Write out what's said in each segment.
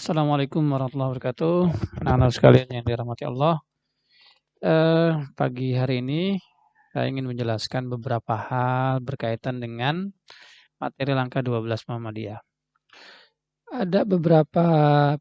Assalamualaikum warahmatullahi wabarakatuh. Anak-anak sekalian yang dirahmati Allah. Pagi hari ini saya ingin menjelaskan beberapa hal berkaitan dengan materi langkah 12 Muhammadiyah. Ada beberapa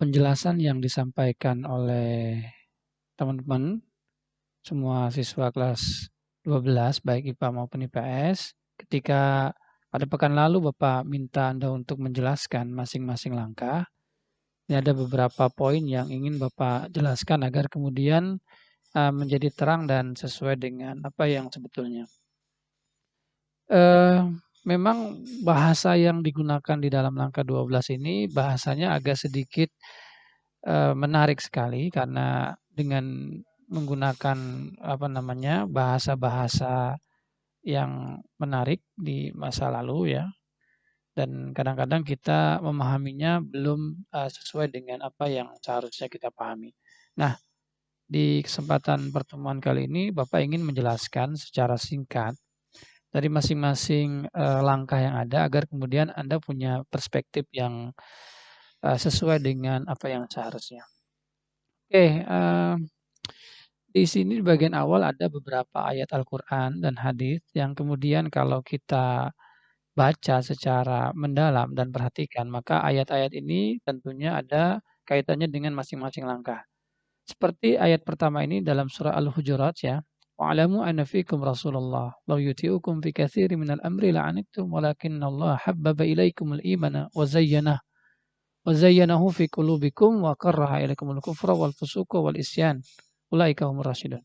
penjelasan yang disampaikan oleh teman-teman semua siswa kelas 12 baik IPA maupun IPS ketika pada pekan lalu Bapak minta Anda untuk menjelaskan masing-masing langkah. Ini ada beberapa poin yang ingin Bapak jelaskan agar kemudian menjadi terang dan sesuai dengan apa yang sebetulnya. Memang bahasa yang digunakan di dalam langkah 12 ini bahasanya agak sedikit menarik sekali karena dengan menggunakan bahasa-bahasa yang menarik di masa lalu ya. Dan kadang-kadang kita memahaminya belum sesuai dengan apa yang seharusnya kita pahami. Nah, di kesempatan pertemuan kali ini Bapak ingin menjelaskan secara singkat dari masing-masing langkah yang ada agar kemudian Anda punya perspektif yang sesuai dengan apa yang seharusnya. Oke, di sini di bagian awal ada beberapa ayat Al-Quran dan hadis yang kemudian kalau kita baca secara mendalam dan perhatikan, maka ayat-ayat ini tentunya ada kaitannya dengan masing-masing langkah. Seperti ayat pertama ini dalam surah Al-Hujurat ya. Wa'alamu anna fikum Rasulullah law yuti'ukum fi katsirin minal amri la'anittum walakinnallaha habbaba ilaikumul imana wa zayyanahu fi qulubikum wa karraha ilaikumul kufra wal fusuqa wal isyan. Ulaika humur rasyidun.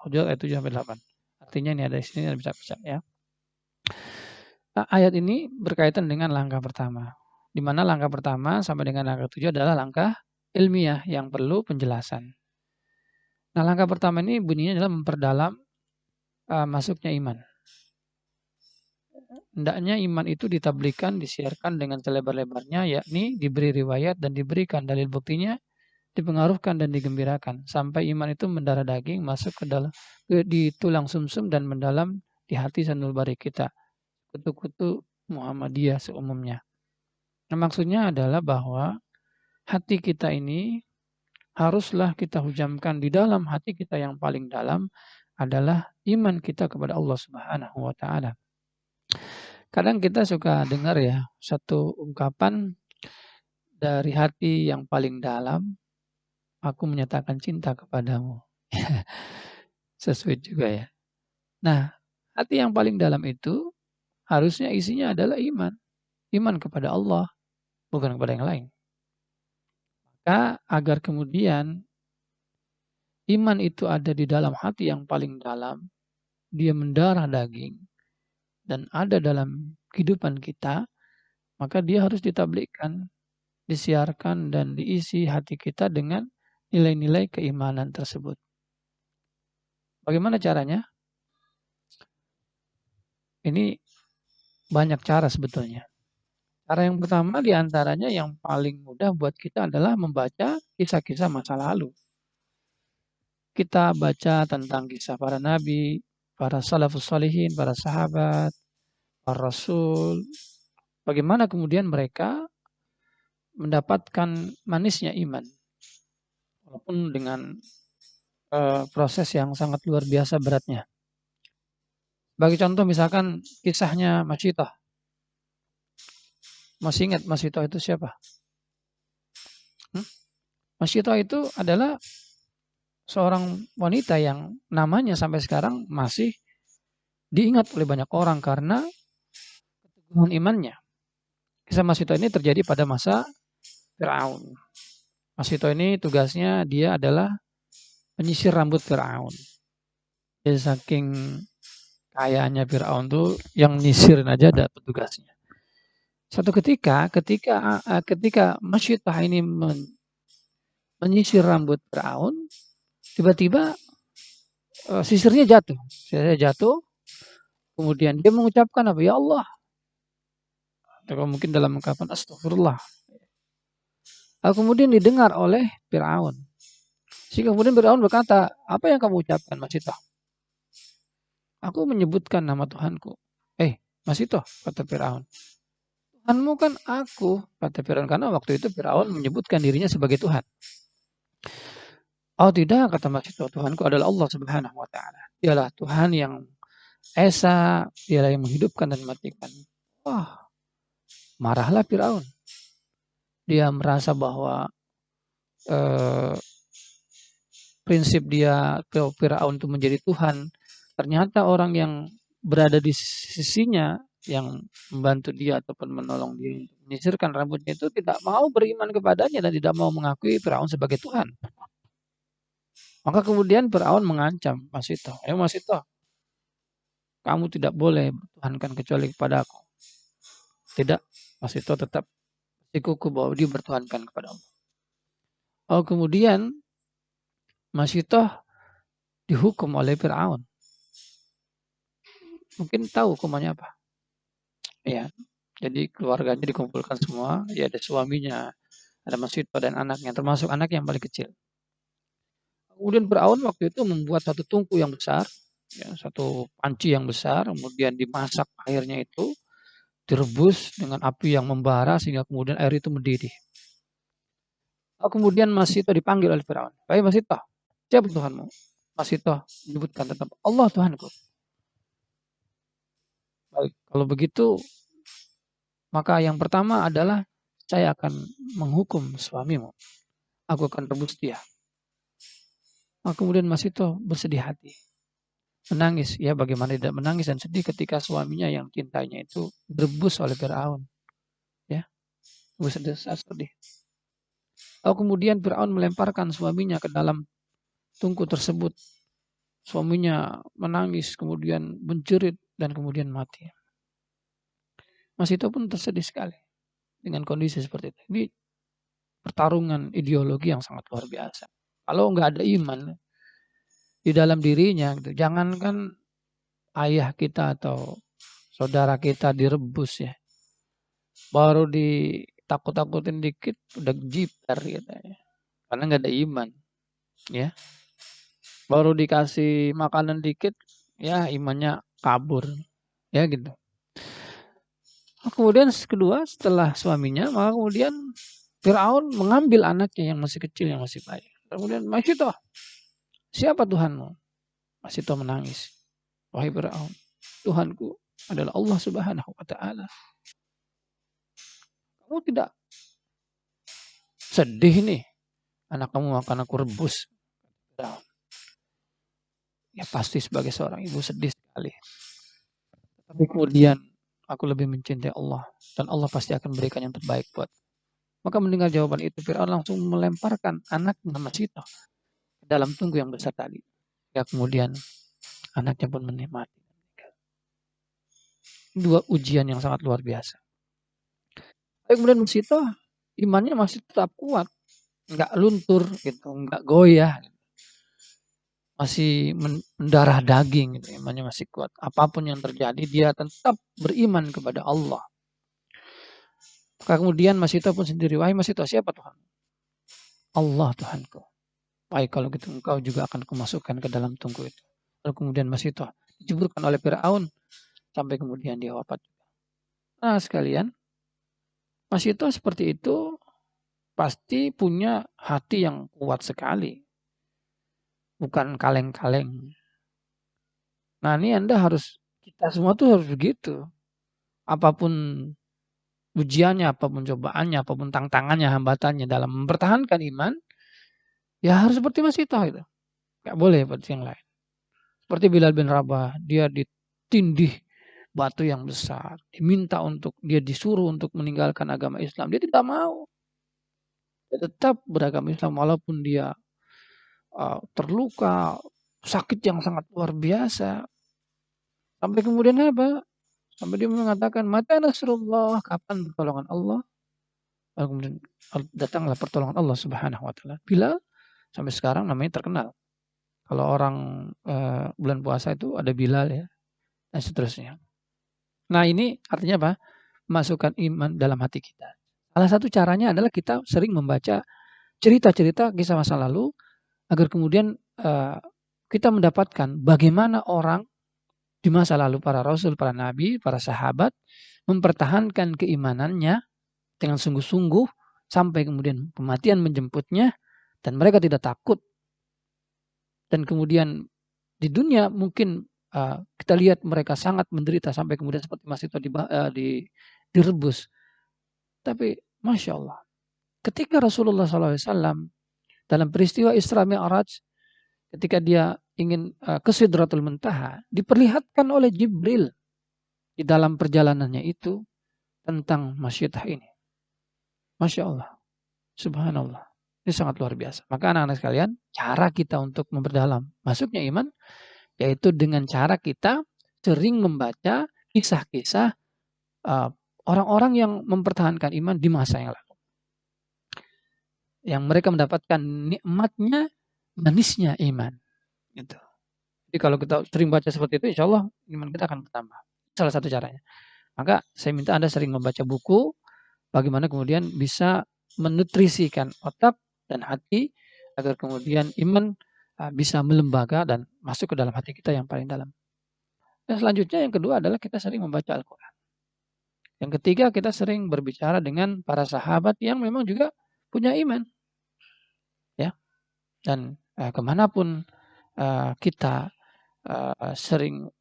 Hujurat ayat 7 sampai 8. Artinya ini ada di sini bisa baca ya. Ayat ini berkaitan dengan langkah pertama. Di mana langkah pertama sampai dengan langkah 7 adalah langkah ilmiah yang perlu penjelasan. Nah, langkah pertama ini bunyinya adalah memperdalam masuknya iman. Hendaknya iman itu ditablikan, disiarkan dengan selebar-lebarnya, yakni diberi riwayat dan diberikan dalil buktinya, dipengaruhkan dan digembirakan sampai iman itu mendarah daging masuk ke dalam di tulang sumsum dan mendalam di hati sanubari kita, kutu-kutu Muhammadiyah seumumnya. Nah, maksudnya adalah bahwa hati kita ini haruslah kita hujamkan di dalam hati kita yang paling dalam adalah iman kita kepada Allah Subhanahu wa taala. Kadang kita suka dengar ya satu ungkapan dari hati yang paling dalam, aku menyatakan cinta kepadamu. Sesuai juga ya. Nah, hati yang paling dalam itu harusnya isinya adalah iman. Iman kepada Allah, bukan kepada yang lain. Maka agar kemudian iman itu ada di dalam hati yang paling dalam, dia mendarah daging, dan ada dalam kehidupan kita, maka dia harus ditablikkan, disiarkan, dan diisi hati kita dengan nilai-nilai keimanan tersebut. Bagaimana caranya? Ini banyak cara sebetulnya. Cara yang pertama diantaranya yang paling mudah buat kita adalah membaca kisah-kisah masa lalu. Kita baca tentang kisah para nabi, para salafus salihin, para sahabat, para rasul. Bagaimana kemudian mereka mendapatkan manisnya iman. Walaupun dengan proses yang sangat luar biasa beratnya. Bagi contoh misalkan kisahnya Masyidah. Masih ingat Masyidah itu siapa? Masyidah itu adalah seorang wanita yang namanya sampai sekarang masih diingat oleh banyak orang karena keteguhan imannya. Kisah Masyidah ini terjadi pada masa Fir'aun. Masyidah ini tugasnya dia adalah menyisir rambut Fir'aun. Jadi saking kayaknya Fir'aun tuh yang nyisirin aja ada petugasnya. Suatu ketika Masyidah ini menyisir rambut Fir'aun, tiba-tiba sisirnya jatuh. Sisirnya jatuh, kemudian dia mengucapkan apa? Ya Allah. Atau mungkin dalam ungkapan astagfirullah. Lalu kemudian didengar oleh Fir'aun. Sehingga kemudian Fir'aun berkata, apa yang kamu ucapkan Masyidah? Aku menyebutkan nama Tuhanku. Masyidah, kata Fir'aun. Tuhanmu kan aku, kata Firaun. Karena waktu itu Firaun menyebutkan dirinya sebagai Tuhan. Oh tidak, kata Masito, Tuhanku adalah Allah Subhanahu wa Ta'ala. Dialah Tuhan yang esa, dialah yang menghidupkan dan mematikan. Wah, marahlah Firaun. Dia merasa bahwa eh, prinsip dia Firaun itu menjadi Tuhan. Ternyata orang yang berada di sisinya yang membantu dia ataupun menolong dia untuk menyisirkan rambutnya itu tidak mau beriman kepadanya dan tidak mau mengakui Firaun sebagai Tuhan. Maka kemudian Firaun mengancam Masito, Masito, kamu tidak boleh bertuhankan kecuali kepada aku. Tidak, Masito tetap sikuku bahwa dia bertuhankan kepada Allah. Oh kemudian Masito dihukum oleh Firaun. Mungkin tahu hukumannya apa? Ya, jadi keluarganya dikumpulkan semua, ya ada suaminya, ada Masito dan anaknya, termasuk anak yang paling kecil. Kemudian Firaun waktu itu membuat satu tungku yang besar, ya, satu panci yang besar, kemudian dimasak airnya itu, direbus dengan api yang membara sehingga kemudian air itu mendidih. Kemudian Masito dipanggil oleh Firaun. Hai Masito, siapa Tuhanmu? Masito menyebutkan tetap Allah Tuhanku. Baik, kalau begitu maka yang pertama adalah saya akan menghukum suamimu. Aku akan rebus dia. Kemudian Masito bersedih hati. Menangis, ya bagaimana tidak menangis dan sedih ketika suaminya yang cintanya itu direbus oleh Firaun. Ya, bersedih, sedih. Kemudian Firaun melemparkan suaminya ke dalam tungku tersebut. Suaminya menangis, kemudian menjerit dan kemudian mati. Masito pun tersedih sekali dengan kondisi seperti itu. Ini pertarungan ideologi yang sangat luar biasa. Kalau nggak ada iman di dalam dirinya, gitu, jangankan ayah kita atau saudara kita direbus ya, baru ditakut-takutin dikit udah jiper gitu ya, karena nggak ada iman, ya. Baru dikasih makanan dikit, ya imannya kabur, ya gitu. Kemudian kedua setelah suaminya, maka kemudian Firaun mengambil anaknya yang masih kecil, yang masih bayi. Kemudian Masito, siapa Tuhanmu? Masito menangis. Wahai Firaun, Tuhanku adalah Allah Subhanahu wa Ta'ala. Kamu tidak sedih nih, anak kamu akan aku rebus. Ya pasti sebagai seorang ibu sedih sekali. Tapi kemudian aku lebih mencintai Allah dan Allah pasti akan berikan yang terbaik buat. Maka mendengar jawaban itu Firaun langsung melemparkan anaknya Masito ke dalam tunggu yang besar tadi. Ya kemudian anaknya pun mati. Dua ujian yang sangat luar biasa. Tapi kemudian Masito imannya masih tetap kuat, nggak luntur gitu, nggak goyah, masih mendarah daging gitu, imannya masih kuat. Apapun yang terjadi dia tetap beriman kepada Allah. Kemudian Masito pun sendiri, wahai Masito, siapa Tuhan? Allah Tuhanku. Baik kalau gitu engkau juga akan kumasukkan ke dalam tungku itu. Lalu kemudian Masito dijeburkan oleh Firaun sampai kemudian dia wafat. Nah sekalian, Masito seperti itu pasti punya hati yang kuat sekali. Bukan kaleng-kaleng. Nah ini kita semua tuh harus begitu. Apapun ujiannya, apapun cobaannya, apapun tantangannya, hambatannya dalam mempertahankan iman, ya harus seperti Masito itu. Gak boleh seperti yang lain. Seperti Bilal bin Rabah, dia ditindih batu yang besar. Dia disuruh untuk meninggalkan agama Islam. Dia tidak mau. Dia tetap beragama Islam walaupun dia terluka, sakit yang sangat luar biasa. Sampai kemudian apa? Sampai dia mengatakan, mata nasrullah, kapan pertolongan Allah? Lalu kemudian datanglah pertolongan Allah Subhanahu wa Ta'ala. Bilal sampai sekarang namanya terkenal. Kalau orang bulan puasa itu ada Bilal ya, dan seterusnya. Nah ini artinya apa? Masukkan iman dalam hati kita. Salah satu caranya adalah kita sering membaca cerita-cerita kisah masa lalu agar kemudian kita mendapatkan bagaimana orang Di masa lalu para rasul, para nabi, para sahabat mempertahankan keimanannya dengan sungguh-sungguh sampai kemudian kematian menjemputnya dan mereka tidak takut. Dan kemudian di dunia mungkin kita lihat mereka sangat menderita sampai kemudian seperti Mas itu direbus. Tapi Masya Allah, ketika Rasulullah SAW dalam peristiwa Isra Mi'raj, ketika dia ingin ke Sidratul Muntaha, diperlihatkan oleh Jibril di dalam perjalanannya itu tentang masyidah ini. Masya Allah, subhanallah. Ini sangat luar biasa. Maka anak-anak sekalian, cara kita untuk memperdalam masuknya iman, yaitu dengan cara kita sering membaca kisah-kisah orang-orang yang mempertahankan iman di masa yang lalu. Yang mereka mendapatkan nikmatnya, manisnya iman. Gitu. Jadi kalau kita sering baca seperti itu, insya Allah iman kita akan bertambah. Salah satu caranya. Maka saya minta Anda sering membaca buku, bagaimana kemudian bisa menutrisikan otak dan hati, agar kemudian iman bisa melembaga dan masuk ke dalam hati kita yang paling dalam. Dan selanjutnya yang kedua adalah kita sering membaca Al-Quran. Yang ketiga kita sering berbicara dengan para sahabat yang memang juga punya iman. Ya. Dan kemanapun kita sering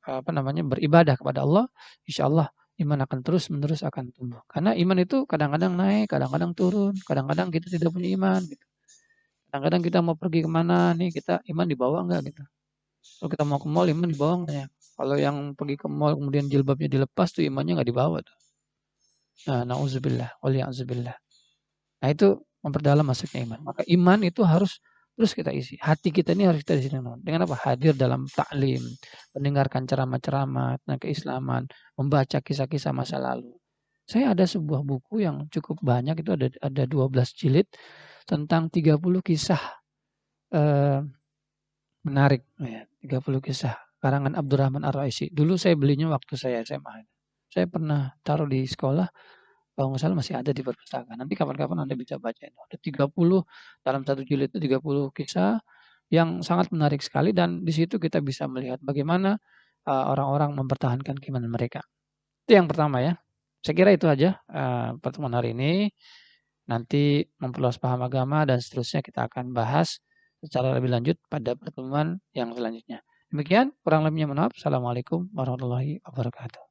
beribadah kepada Allah, insya Allah iman akan terus-menerus akan tumbuh. Karena iman itu kadang-kadang naik, kadang-kadang turun, kadang-kadang kita tidak punya iman. Gitu. Kadang-kadang kita mau pergi kemana nih, kita iman dibawa enggak gitu. Kalau kita mau ke mall, iman dibawa enggak ya? Kalau yang pergi ke mall kemudian jilbabnya dilepas tuh imannya enggak dibawa tuh. Nah, na'udzubillah, waliya'udzubillah. Nah itu memperdalam masuknya iman. Maka iman itu harus terus kita isi. Hati kita ini harus kita isi dengan apa? Hadir dalam taklim, mendengarkan ceramah-ceramah tentang keislaman, membaca kisah-kisah masa lalu. Saya ada sebuah buku yang cukup banyak, itu ada 12 jilid tentang 30 kisah menarik. Ya, 30 kisah karangan Abdurrahman Ar-Raisi. Dulu saya belinya waktu saya SMA. Saya pernah taruh di sekolah. Kalau nggak salah masih ada di perpustakaan. Nanti kapan-kapan Anda bisa baca itu. Ada 30 dalam satu jilid itu 30 kisah yang sangat menarik sekali dan di situ kita bisa melihat bagaimana orang-orang mempertahankan keimanan mereka. Itu yang pertama ya. Saya kira itu aja pertemuan hari ini. Nanti memperluas paham agama dan seterusnya kita akan bahas secara lebih lanjut pada pertemuan yang selanjutnya. Demikian kurang lebihnya mohon maaf. Assalamualaikum warahmatullahi wabarakatuh.